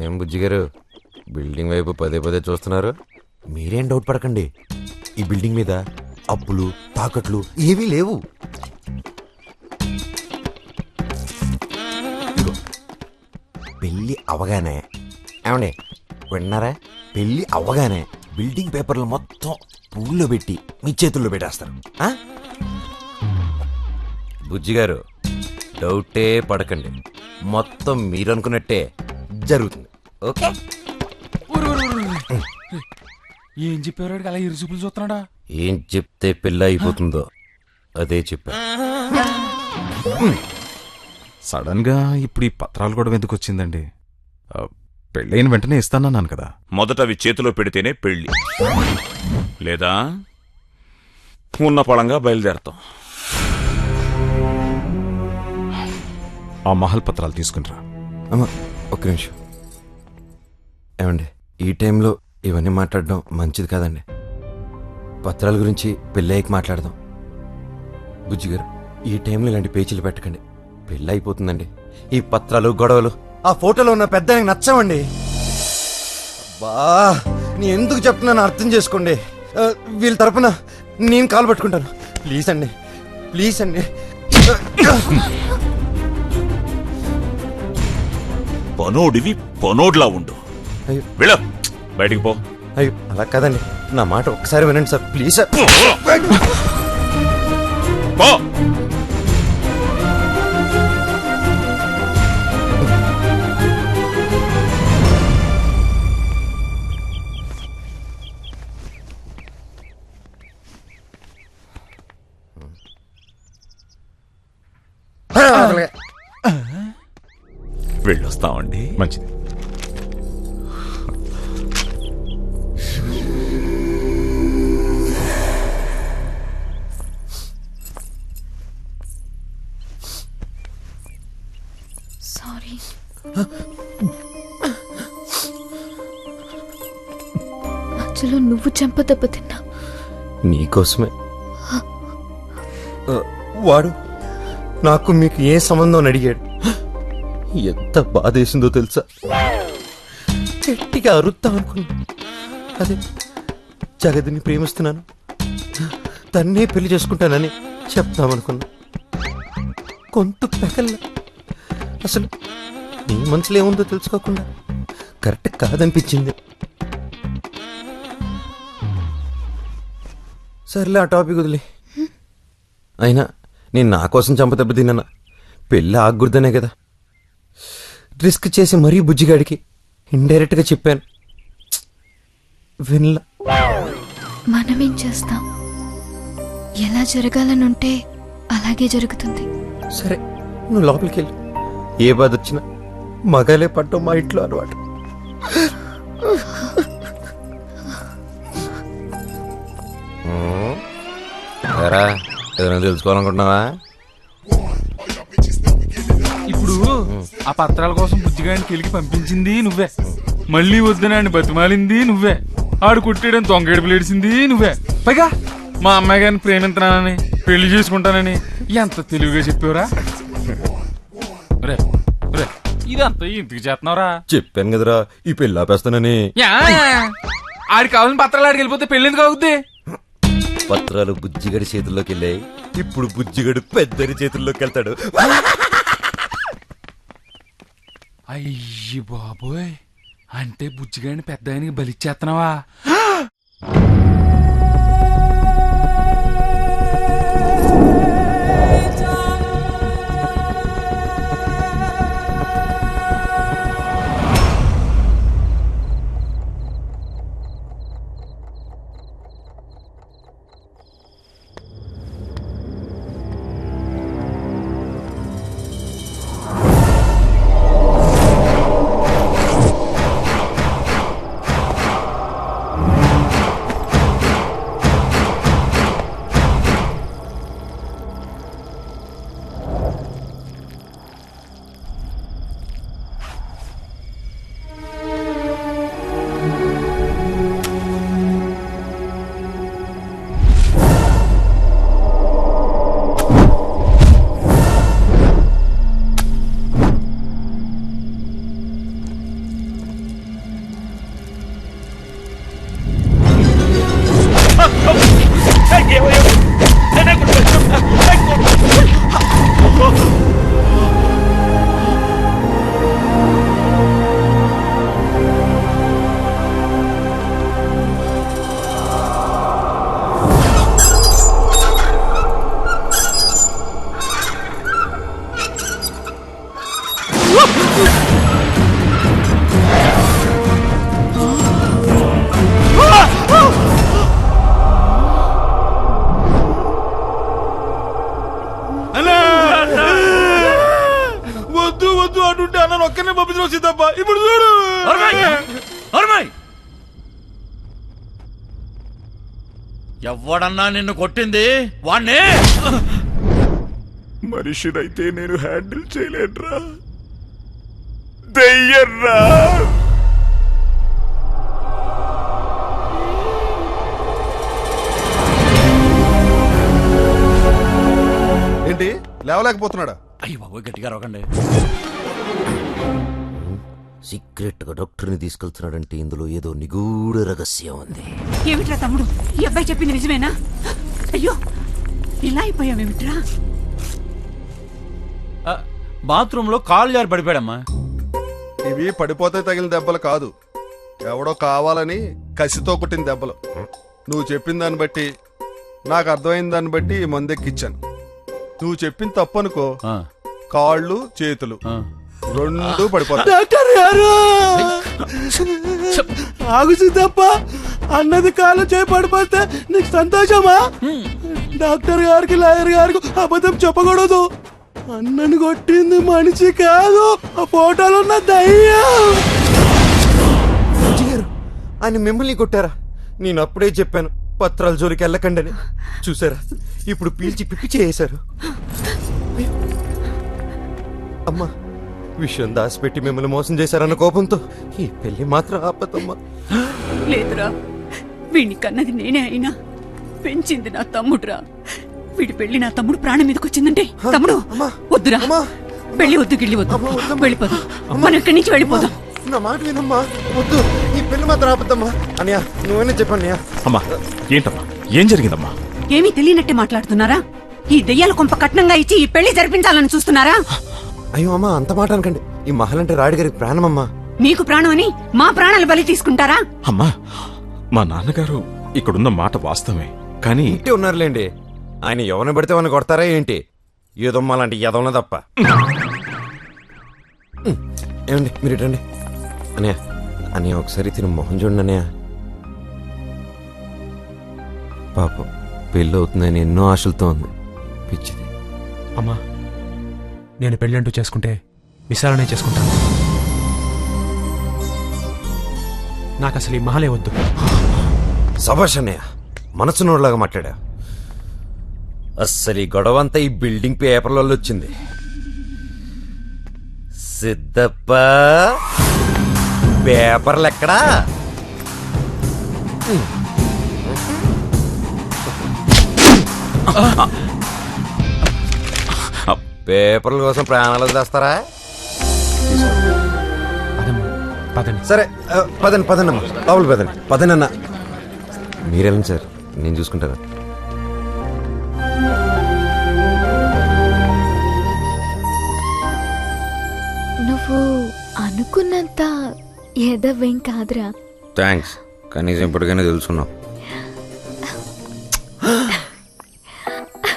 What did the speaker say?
ఏం బుజ్జి గారు బిల్డింగ్ వైపు పదే పదే చూస్తున్నారు? మీరేం డౌట్ పడకండి, ఈ బిల్డింగ్ మీద అప్పులు తాకట్లు ఏవీ లేవు. పెళ్ళి అవగానే ఏమండి విన్నారా, పెళ్ళి అవగానే బిల్డింగ్ పేపర్లు మొత్తం పువ్వుల్లో పెట్టి మీ చేతుల్లో పెట్టేస్తారు. బుజ్జి గారు డౌటే పడకండి, మొత్తం మీరు అనుకున్నట్టే జరుగుతుంది. ఓకే. ఏం చెప్పారు అలా ఇరుసుపులు చూస్తున్నాడా? ఏం చెప్తే పెళ్ళి అయిపోతుందో అదే చెప్పా. సడన్ గా ఇప్పుడు ఈ పత్రాలు కూడా ఎందుకు వచ్చిందండి? పెళ్ళైన వెంటనే ఇస్తానన్నాను కదా. మొదట అవి చేతిలో పెడితేనే పెళ్ళి, లేదా ఉన్న పళంగా బయలుదేరతాం. ఆ మహల్ పత్రాలు తీసుకునిరా. అమ్మా ఒక్క నిమిషం. ఏమండి ఈ టైంలో ఇవన్నీ మాట్లాడడం మంచిది కాదండి. పత్రాల గురించి పెళ్ళయ్యకి మాట్లాడదాం. బుజ్జి గారు ఈ టైంలో ఇలాంటి పేచీలు పెట్టకండి, పెళ్ళి అయిపోతుందండి. ఈ పత్రాలు గొడవలు ఆ ఫోటోలో ఉన్న పెద్ద ఆయనకు నచ్చవండి. బా నీ ఎందుకు చెప్తున్నాను అర్థం చేసుకోండి. వీళ్ళ తరపున నేను కాలు పట్టుకుంటాను. ప్లీజ్ అండి, ప్లీజ్ అండి. పనోడివి పనోడ్లా ఉండు. అయ్యో వెళ్ళ బయటికి పో. అయ్యో అలా కాదండి, నా మాట ఒక్కసారి వినండి సార్, ప్లీజ్ సార్. పో. వెళ్ళొస్తామండి. మంచిది. సారీ. మధ్యలో నువ్వు చెంప దెబ్బ తిన్నా. నీకోసమే. వాడు నాకు మీకు ఏ సంబంధం అని అడిగాడు. ఎంత బాధేసిందో తెలుసా. గట్టిగా అరుద్దాం అనుకున్నా. అదే జగదిని ప్రేమిస్తున్నాను, తన్నే పెళ్లి చేసుకుంటానని చెప్తామనుకున్నా. కొంత పెకల్లా అసలు నీ మనసులో ఏముందో తెలుసుకోకుండా కరెక్ట్ కాదనిపించింది. సర్లే ఆ టాపిక్ వదిలే. అయినా నేను నా కోసం చంపదెబ్బ తిన్నా, పెళ్ళి ఆగకూడదనే కదా రిస్క్ చేసి మరీ బుజ్జిగాడికి ఇండైరెక్ట్ గా చెప్పాను. వినలా. మనమేం చేస్తాం, ఎలా జరగాలనుంటే అలాగే జరుగుతుంది. సరే నువ్వు లోపలికి వెళ్ళి, ఏ బాధ వచ్చినా మగాలే పట్టం మా ఇంట్లో అలవాటు. ఏదైనా తెలుసుకోవాలనుకుంటున్నావా? ఇప్పుడు ఆ పత్రాల కోసం బుజ్జిగాడిని కెలికి పంపించింది నువ్వే, మళ్ళీ వద్దునాన్ని బతిమాలింది నువ్వే, ఆడు కుట్టేయడం దొంగేడుపులు ఏడిసింది నువ్వే, పైగా మా అమ్మాయి గారిని ప్రేమించనానని పెళ్లి చేసుకుంటానని ఎంత తెలివిగా చెప్పావురా. రే రే ఇదంతా ఇంటికి చేస్తున్నావురా. చెప్పాను కదరా ఈ పెళ్ళి ఆపేస్తానని. ఆడి కావాలని పత్రాలు ఆడికి వెళ్ళిపోతే పెళ్లి ఎందుకు అవుద్ది? పత్రాలు బుజ్జిగడి చేతుల్లోకి వెళ్ళాయి, ఇప్పుడు బుజ్జిగడు పెద్దరి చేతుల్లోకి వెళ్తాడు. అయ్యి బాబోయ్, అంటే బుజ్జిగాడిని పెద్ద ఆయనకి బలిచ్చేస్తున్నావా? తప్ప ఇప్పుడు చూడు. ఎవడన్నా నిన్ను కొట్టింది వాణ్ణి. మనిషినైతే నేను హ్యాండిల్ చేయలేనురా, దెయ్యర్రా. ఏంటి లేవలేకపోతున్నాడా? అయ్యి బాబు గట్టిగా రొకండి. సీక్రెట్ గా డాక్టర్ని తీసుకెళ్తున్నాడంటే ఇందులో ఏదో నిగూఢ రహస్యం ఉంది. ఏమిట్రా తమ్ముడు, ఈ అబ్బాయి చెప్పింది నిజమేనా? అయ్యో ఇలా అయిపోయావేమిట్రా? బాత్రూమ్ లో కాలు జారి పడిపోయాడమ్మా. ఇవి పడిపోతే తగిలిన దెబ్బలు కాదు, ఎవడో కావాలని కసితో కొట్టిన దెబ్బలు. నువ్వు చెప్పిన దాన్ని బట్టి, నాకు అర్థమైన దాన్ని బట్టి ఈ మందెక్కిచ్చాను. నువ్వు చెప్పిన తప్పు అనుకో, కాళ్ళు చేతులు రెండు పడిపోతాయి. డాక్టర్ గారు ఆగు సిద్ధప్ప, అన్నది కాలు చేయి పడిపోతే నీకు సంతోషమా? డాక్టర్ గారికి లాయర్ గారికి అబద్ధం చెప్పకూడదు. అన్నను కొట్టింది మనిషి కాదు, ఆ ఫోటోలో ఉన్న దయ్యం. గారు ఆయన మిమ్మల్ని కొట్టారా? నేను అప్పుడే చెప్పాను పత్రాల జోలికి వెళ్ళకండి అని. చూసారా, ఇప్పుడు పీల్చి పిప్పి చేశారు. అమ్మా, విషయం దాచిపెట్టి మిమ్మల్ని మోసం చేశారన్న కోపంతో ఈ పెళ్లి మాత్రం ఆపదమ్మా. లేదురా, వీడిని కన్నది నేనే అయినా పెంచింది నా తమ్ముడురా. వీడి పెళ్లి నా తమ్ముడు ప్రాణం మీదకి వచ్చిందంటే తమ్ముడు వద్దురా, పెళ్లి వద్దు, గిళ్ళి వద్దు, వెళ్ళిపోదాం. మనం ఇక్కడి నుంచి వెళ్ళిపోదాం. నా మాట వినమ్మా, వద్దు, ఈ పెళ్లి మాత్రం ఆపద్దమ్మా. అన్నయ్య నువ్వైనా చెప్పన్నయ్యా. అమ్మా ఏంటమ్మా, ఏం జరిగిందమ్మా? ఏమీ తెలియనట్టే మాట్లాడుతున్నారా? ఈ దెయ్యాల కొంప కట్నంగా ఇచ్చి ఈ పెళ్లి జరిపించాలని చూస్తున్నారా? అయ్యో అమ్మా, అంత మాట అనకండి. ఈ మహలంటే రాయుడు గారికి ప్రాణమమ్మా. మీకు ప్రాణం అని మా ప్రాణాలు బలి తీసుకుంటారా? అమ్మా, మా నాన్నగారు ఇక్కడున్న మాట వాస్తవమే, కానీ ఇంటి ఉన్నారులేండి. ఆయన ఎవరిని పడితే వాళ్ళని కొడతారా ఏంటి? ఏదమ్మా లాంటి ఎదవన తప్ప. ఏమండి మీరు ఇటండి. అన్నయ్య అన్నయ్య ఒకసారి తిని మొహం చూడండి అన్నయ్య. పాపం పెళ్ళి అవుతుందని ఎన్నో ఆశలతో ఉంది, పిచ్చిది. అమ్మా, నేను పెళ్ళంటూ చేసుకుంటే విశాలనే చేసుకుంటాను. నాకు అసలు ఈ మహలే వద్దు. సభాష్ అన్నయ్య, మనసు నోడ్లాగా మాట్లాడా. అస్సలు ఈ గొడవ అంతా ఈ బిల్డింగ్ పేపర్లలో వచ్చింది. సిద్ధప్ప, పేపర్లు ఎక్కడా? పేపర్ల కోసం ప్రాణాలు తెస్తారా? పదండి. సరే పదండి పదండి అమ్మా, లోపల పదండి. పదండి అన్న. మీరెళ్ళండి సార్, నేను చూసుకుంటాను. నువ్వు అనుకున్నంత ఎదవేం కాదురా. థ్యాంక్స్, కనీసం ఇప్పటికైనా తెలుసుకున్నావు.